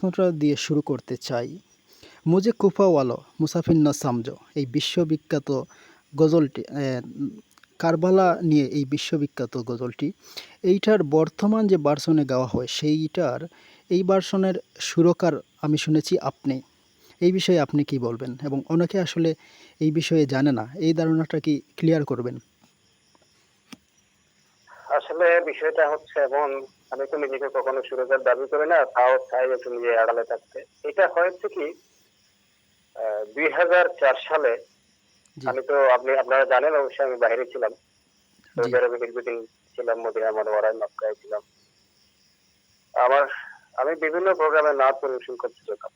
প্রশ্নটা দিয়ে শুরু করতে চাই। মুঝে কুফাওয়ালো মুসাফির না সামজো এই বিশ্ববিখ্যাত গজলটি কারবালা নিয়ে এই বিশ্ববিখ্যাত গজলটি এইটার বর্তমান যে ভার্সনে গাওয়া হয় সেইটার এই ভার্সনের সুরকার আমি শুনেছি আপনি। এই বিষয়ে আপনি কি বলবেন? এবং অনেকে আসলে এই বিষয়ে জানে না। এই ধারণাটা কি ক্লিয়ার করবেন? আসলে বিষয়টা হচ্ছে এমন, আমি তো নিজেকে কখনো সুরকার দাবি করি না, তাও চাই একটু নিজে আড়ালে থাকতে। এটা হয়েছে কি ২০০৪ সালে জি, আমি তো আপনারা জানেন অবশ্যই আমি বাইরে ছিলাম। জি, সৌদি আরবে দীর্ঘদিন ছিলাম, মদিনা মনোয়ারায়, মক্কায় ছিলাম। আমার আমি বিভিন্ন প্রোগ্রামে নাচ পরিবেশন করতে যেতাম।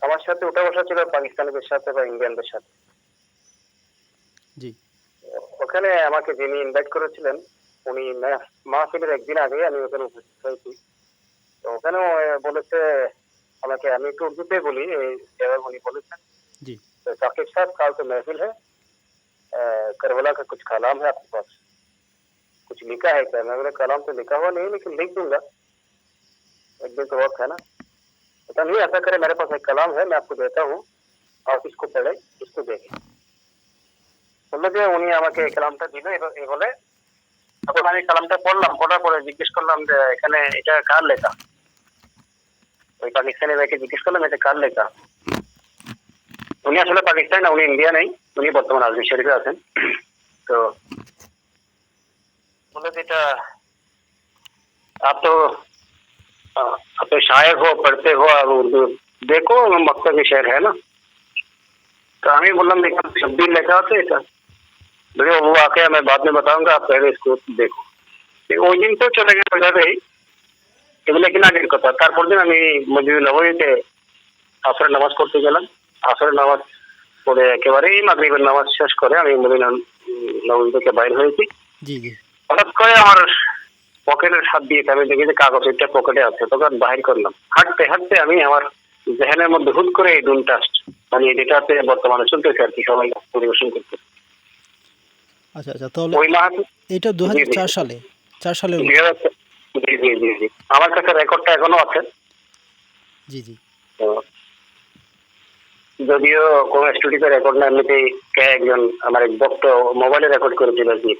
আমার সাথে উঠা বসা ছিল পাকিস্তানিদের সাথে বা ইন্ডিয়ানদের সাথে। জি, ওখানে আমাকে যিনি ইনভাইট করেছিলেন উনি মাহফিলের একদিন আগে আমি ওখানে উপস্থিত হয়েছি। তো ওখানেও বলেছে আমাকে, আমি একটু উর্দুতে বলি, যেভাবে উনি বলেছেন, জি। तो साकिब साहब कल तो महफिल है, करबला का कुछ कलाम है आपके पास, कुछ लिखा है क्या? मैं बोला कलाम तो लिखा हुआ नहीं लेकिन लिख दूंगा, एक दिन तो वक्त है ना। पता नहीं, ऐसा करे मेरे पास एक कलाम है, मैं आपको देता हूँ, आप इसको पढ़े, इसको देखें। বললো যে উনি আমাকে এই কালামটা দিল, এই বলে তখন আমি কালামটা পড়লাম, পড়ার পরে জিজ্ঞেস করলাম যে এখানে এটা কার লেখা। ওই পাকিস্তানি ভাইকে জিজ্ঞেস করলাম এটা কার লেখা। উনি আসলে পাকিস্তানি না, উনি ইন্ডিয়া নেই, উনি বর্তমান আজমির শরীফে আছেন। তো बोले बेटा आप तो आप तो शायर हो, पढ़ते हो और उर्दू देखो, मक्का के शहर है ना। तो আমি বললাম এখানে শব্দ লেখা আছে এটা। বলে वो वाकया मैं बाद में बताऊंगा, आप पहले इसको देखो। ওই দিন তো চলে গেল ওইভাবেই, এগুলো কিনা আগের কথা। তারপর দিন আমি মসজিদে নববীতে আসরের নামাজ পড়তে গেলাম। আসরের নামাজ পড়ে একেবারেই মাগরিবের নামাজ শেষ করে আমি মদিনা নববী থেকে বাইর হয়েছি। জি, জি। হঠাৎ করে আমার পকেটের হাত দিয়ে আমি দেখি যে কাগজ একটা পকেটে আছে, তখন বাহির করলাম। হাঁটতে হাঁটতে আমি আমার জেহেনের মধ্যে হুট করে এই ডুনটা আসছে, মানে যেটাতে বর্তমানে চলতেছে আর কি, সবাই পরিবেশন করতে। আচ্ছা, আচ্ছা। তাহলে ওই মাহফিল, এটা জি জি ২০০৪ সালে, ৪ সালের দুই ঘটনা। হাজার, জি জি জি জি আমার কাছে রেকর্ডটা এখনো আছে। জি, জি। তো যদিও কোনো স্টুডিওতে রেকর্ড না, এমনিতেই কে একজন আমার এক ভক্ত মোবাইলে রেকর্ড করেছিল আর কি।